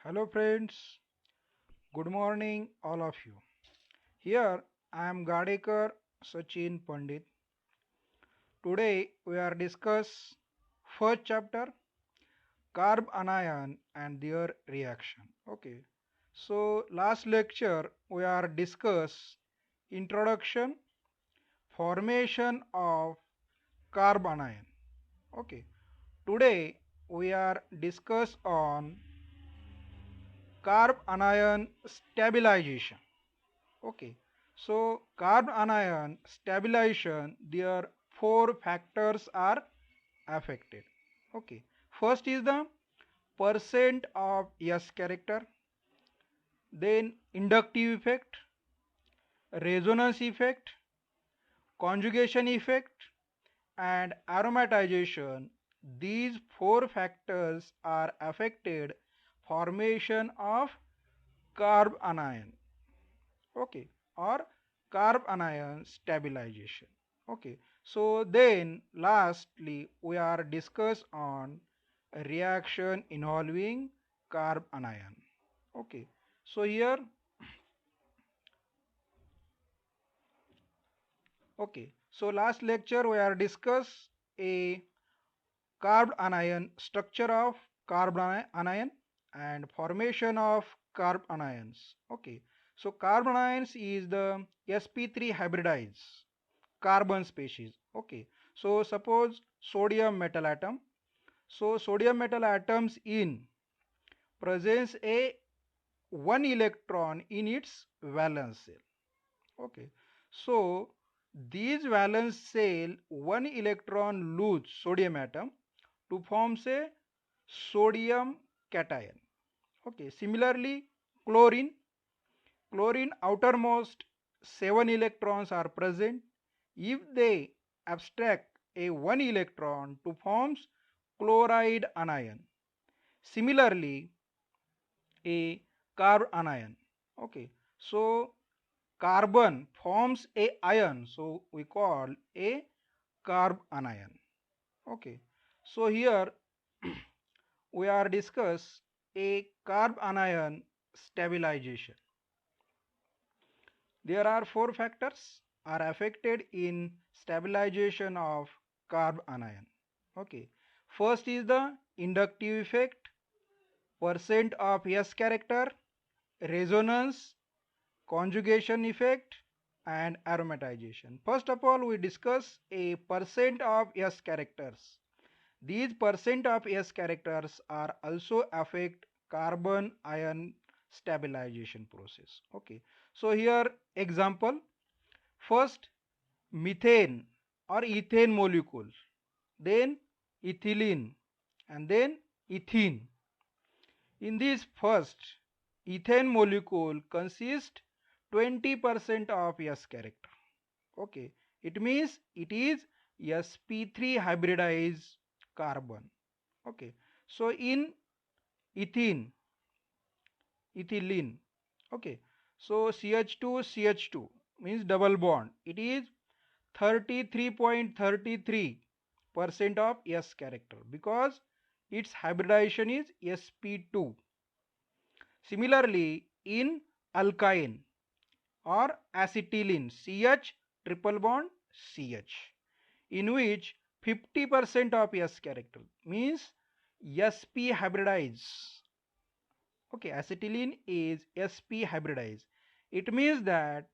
Hello friends, good morning all of you. Here I am Gadekar Sachin Pandit. Today we are discuss first chapter carb anion and their reaction. Okay. So last lecture we are discuss introduction formation of carb anion. Okay. Today we are discuss on carb anion stabilization. Okay, so carb anion stabilization, there four factors are affected. Okay, first is the percent of S character, then inductive effect, resonance effect, conjugation effect, and aromatization. These four factors are affected formation of carb anion. Okay, or carb anion stabilization. Okay, so then lastly we are discuss on a reaction involving carb anion. Okay, so here, okay, so last lecture we are discuss a carb anion structure of carb anion and formation of carb anions. Okay, so carb anions is the sp3 hybridized carbon species. Okay, so suppose sodium metal atom. So sodium metal atoms in presence a one electron in its valence shell. Okay, so these valence shell one electron lose sodium atom to form a sodium cation. Okay, similarly chlorine outermost 7 electrons are present. If they abstract a 1 electron to forms chloride anion. Similarly, a carb anion. Okay, so carbon forms a ion, so we call a carb anion. Okay, so here we are discuss a carb anion stabilization. There are four factors are affected in stabilization of carb anion. Okay. First is the inductive effect, percent of S character, resonance, conjugation effect, and aromatization. First of all, we discuss a percent of S characters. These percent of S characters are also affect carbon ion stabilization process. Okay. So here example, first methane or ethane molecules, then ethylene, and then ethene. In this first ethane molecule consists 20% of S character. Okay, it means it is sp3 hybridized carbon. Okay, so in ethene, ethylene, okay, so CH2 means double bond. It is 33.33% of S character because its hybridization is sp2. Similarly, in alkyne or acetylene, CH triple bond CH, in which 50% of S character means sp hybridized. Okay, acetylene is sp hybridized. It means that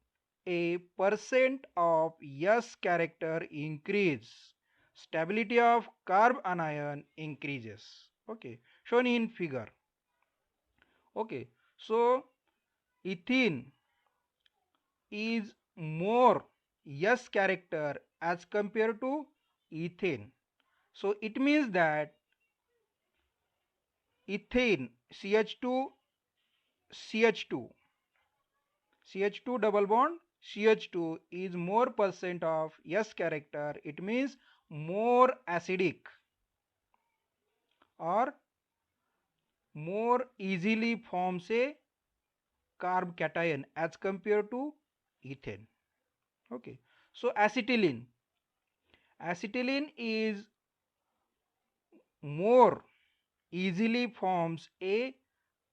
a percent of S character increase, stability of carb anion increases. Okay, shown in figure. Okay, so ethene is more S character as compared to ethane. So it means that ethane CH2 CH2 CH2 double bond CH2 is more percent of S character. It means more acidic or more easily forms a carb cation as compared to ethane. Okay, so acetylene is more easily forms a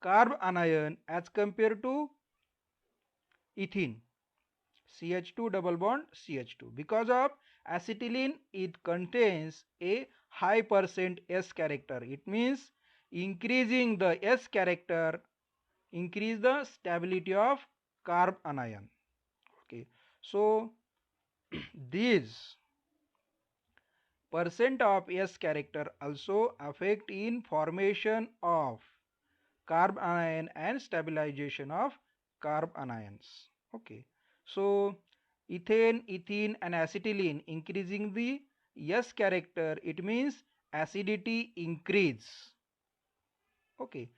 carb anion as compared to ethene, CH2 double bond CH2. Because of acetylene, it contains a high percent S character. It means increasing the S character increase the stability of carb anion. Okay, so these percent of S character also affect in formation of carb anion and stabilization of carb anions. Okay, so ethane, ethene and acetylene increasing the S character, it means acidity increase. Okay,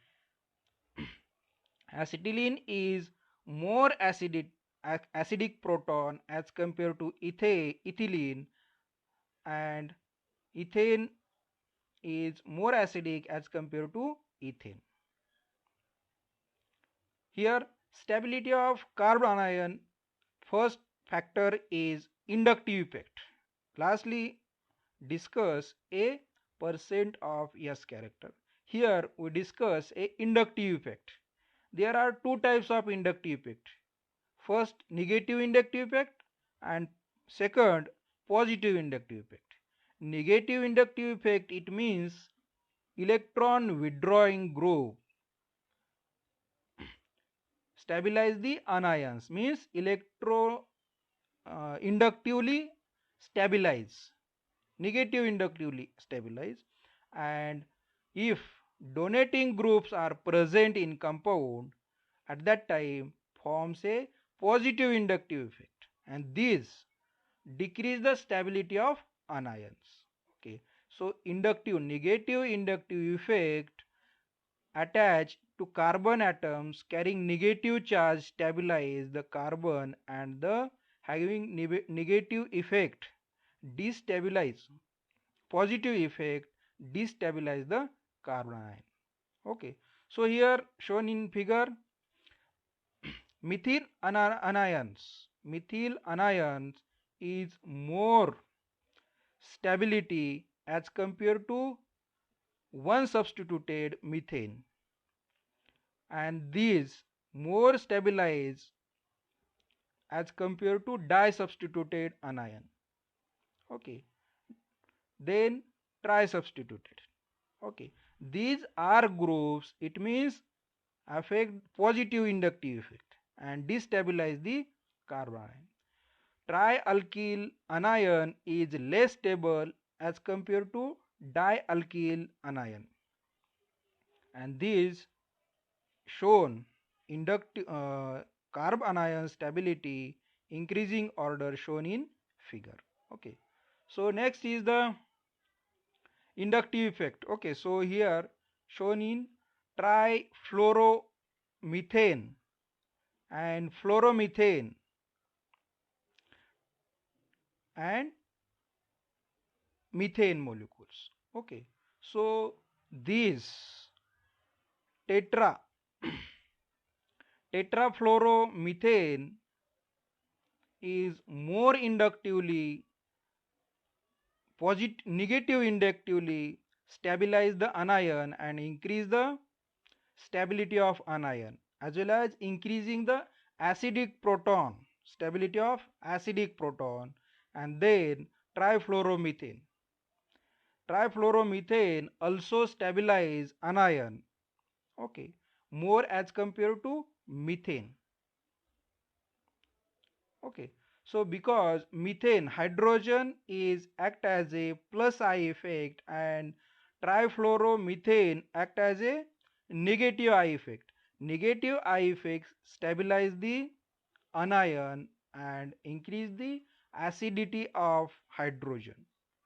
acetylene is more acidic proton as compared to ethylene, and ethane is more acidic as compared to ethane. Here, stability of carbon anion, first factor is inductive effect. Lastly, discuss a percent of S character. Here we discuss a inductive effect. There are two types of inductive effect. First, negative inductive effect, and second, positive inductive effect. Negative inductive effect, it means electron withdrawing group stabilize the anions, means electro inductively stabilize, negative inductively stabilize, and if donating groups are present in compound, at that time forms a positive inductive effect, and this decrease the stability of anions. Okay, so inductive, negative inductive effect attached to carbon atoms carrying negative charge stabilize the carbon, and the having negative effect destabilize, positive effect destabilize the carbon ion. Okay, so here shown in figure, methyl anions, methyl anions is more stability as compared to one substituted methane, and these more stabilize as compared to di-substituted anion. Okay, then tri-substituted. Okay, these are groups, it means affect positive inductive effect and destabilize the carbon ion. Trialkyl anion is less stable as compared to dialkyl anion, and these shown inductive carb anion stability increasing order shown in figure. Okay, so next is the inductive effect. Okay, so here shown in trifluoromethane and fluoromethane and methane molecules. Okay, so these tetra tetrafluoromethane is more inductively negative inductively stabilize the anion and increase the stability of anion, as well as increasing the acidic proton, stability of acidic proton, and then trifluoromethane. Trifluoromethane also stabilize anion, okay, more as compared to methane. Okay, so because methane hydrogen is act as a plus I effect and trifluoromethane act as a negative I effect. Negative I effects stabilize the anion and increase the acidity of hydrogen.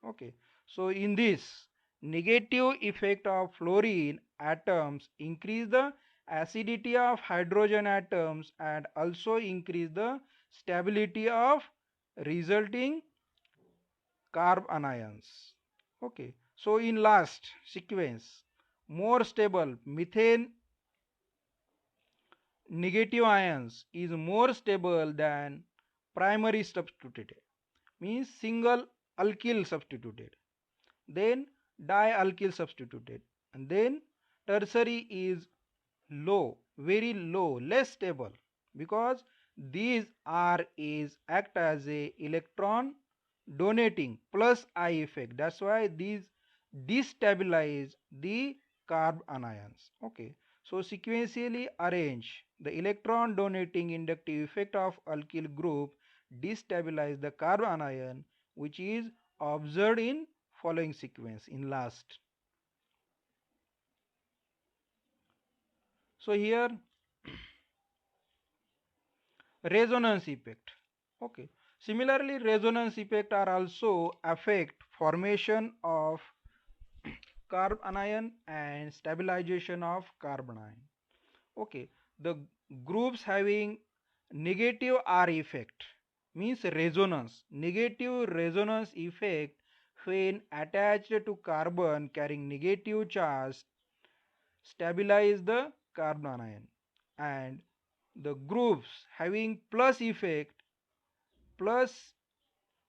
Okay, so in this negative effect of fluorine atoms increase the acidity of hydrogen atoms and also increase the stability of resulting carb anions. Okay, so in last sequence, more stable methane negative ions is more stable than primary substituted, means single alkyl substituted, then dialkyl substituted, and then tertiary is low, very low, less stable, because these R is act as a electron donating plus I effect. That's why these destabilize the carb anions. Okay, so sequentially arrange the electron donating inductive effect of alkyl group destabilize the carb anion, which is observed in following sequence in last. So here resonance effect. Okay, similarly resonance effect are also affect formation of carb anion and stabilization of carbon ion. Okay, the groups having negative R effect means resonance, negative resonance effect when attached to carbon carrying negative charge stabilize the carbon ion, and the groups having plus effect plus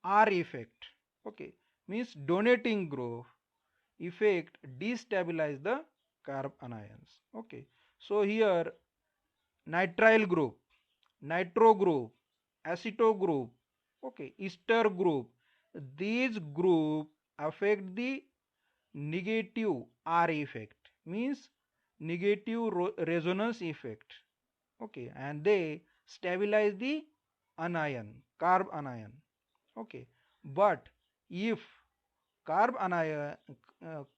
R effect, okay, means donating group effect destabilize the carbon ions. Okay, so here nitrile group, nitro group, aceto group, okay, ester group, these group affect the negative R effect means negative resonance effect. Okay, and they stabilize the anion, carb anion. Okay, but if carb anion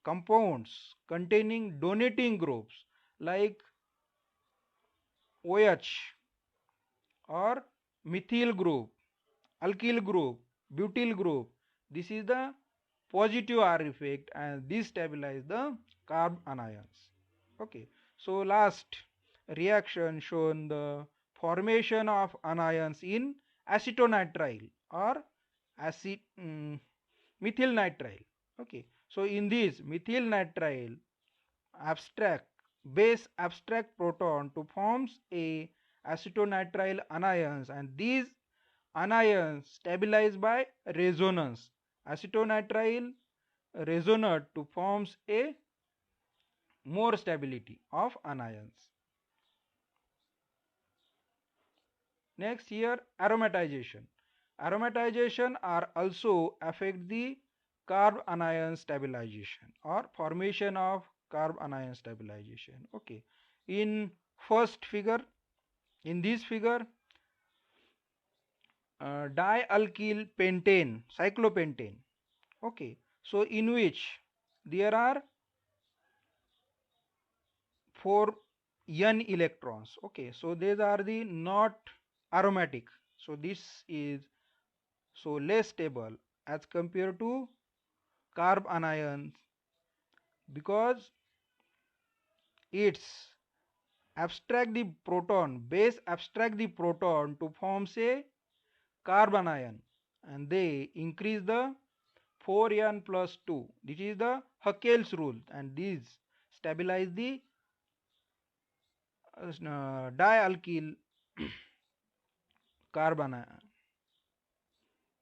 compounds containing donating groups like OH or methyl group, alkyl group, butyl group, this is the positive R effect and this stabilize the carb anions. Okay, so last reaction shown the formation of anions in acetonitrile or acid methyl nitrile. Okay, so in this methyl nitrile abstract base abstract proton to forms a acetonitrile anions, and these anions stabilized by resonance. Acetonitrile resonate to forms a more stability of anions. Next here aromatization. Aromatization are also affect the carb anion stabilization or formation of carb anion stabilization. Okay. In first figure, in this figure, dialkyl pentane, cyclopentane. Okay. So in which there are 4 n electrons. Okay. So these are the not aromatic. So this is so less stable as compared to carb anions, because it's abstract the proton, base abstract the proton to form say carbon ion, and they increase the 4n plus 2. This is the Huckel's rule, and these stabilize the dialkyl carbon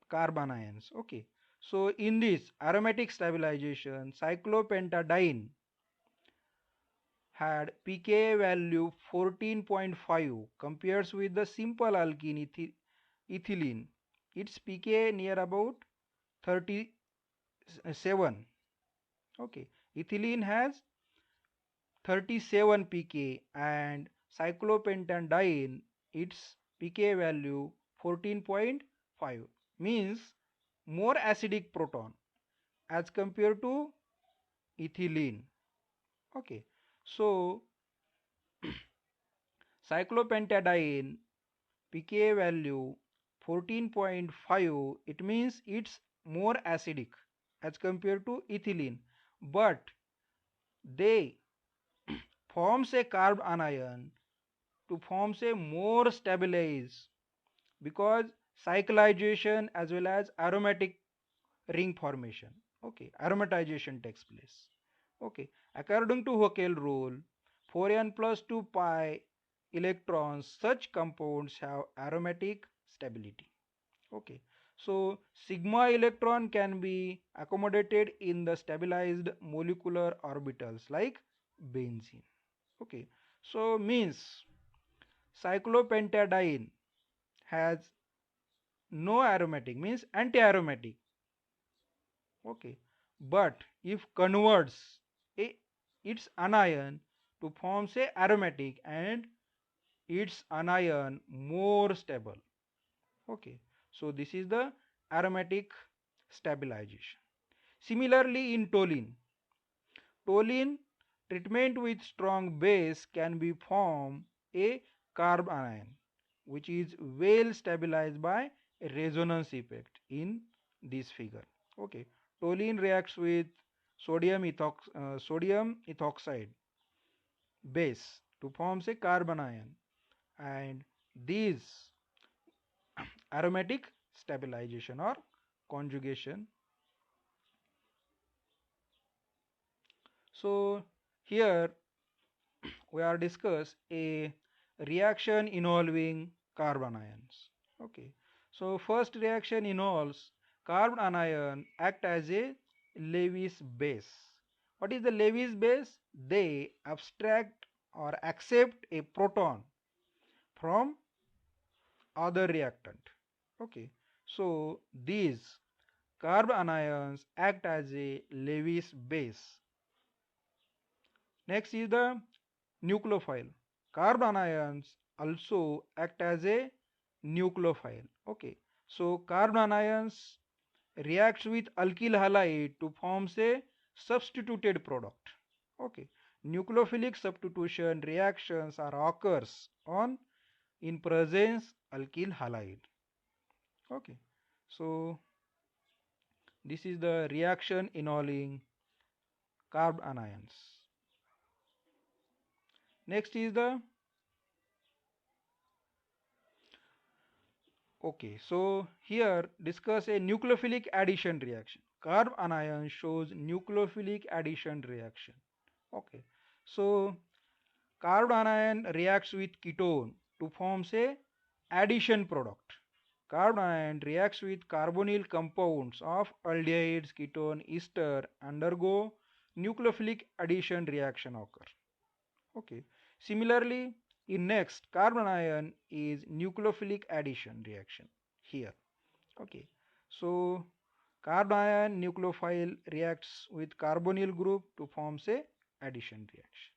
carbon ions. Okay, so in this aromatic stabilization cyclopentadiene had pK value 14.5 compares with the simple alkene ethylene. Its pK near about 37. Okay, ethylene has 37 pK and cyclopentadiene its pK value 14.5 means more acidic proton as compared to ethylene. Okay, so cyclopentadiene pK value 14.5, it means it's more acidic as compared to ethylene, but they forms a carb anion to forms a more stabilized, because cyclization as well as aromatic ring formation. Okay, aromatization takes place. Okay, according to Huckel rule, 4n plus 2 pi electrons, such compounds have aromatic stability. Okay, so sigma electron can be accommodated in the stabilized molecular orbitals like benzene. Okay, So means cyclopentadiene has no aromatic, means anti-aromatic. Okay, but if converts a, its anion to form say aromatic and its anion more stable. Okay, so this is the aromatic stabilization. Similarly in toluene, toluene treatment with strong base can be form a carb anion which is well stabilized by a resonance effect in this figure. Okay, toluene reacts with sodium ethoxide base to form a carbon ion, and these aromatic stabilization or conjugation. So here we are discuss a reaction involving carbon ions. Okay, so first reaction involves carbon anion act as a Lewis base. What is the Lewis base? They abstract or accept a proton from other reactant. Okay, so these carbon anions act as a Lewis base. Next is the nucleophile. Carbon ions also act as a nucleophile. Okay, so carbon ions reacts with alkyl halide to form a substituted product. Okay, nucleophilic substitution reactions are occurs on in presence alkyl halide. Okay, so this is the reaction involving carbon anions. Next is the okay, so here discuss a nucleophilic addition reaction. Carb anion shows nucleophilic addition reaction. Okay, so carb anion reacts with ketone to form a addition product. Carb anion reacts with carbonyl compounds of aldehydes, ketone, ester, undergo nucleophilic addition reaction occur. Okay. Similarly, in next, carbon ion is nucleophilic addition reaction here. Okay. So, carbon ion nucleophile reacts with carbonyl group to form a addition reaction.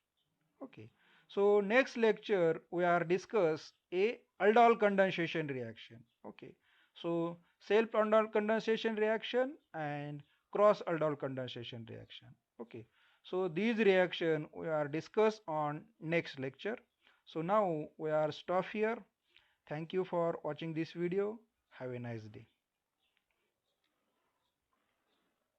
Okay. So, next lecture we are discuss a aldol condensation reaction. Okay. So, self aldol condensation reaction and cross aldol condensation reaction. Okay. So, these reaction we are discuss on next lecture. So, now we are stop here. Thank you for watching this video. Have a nice day.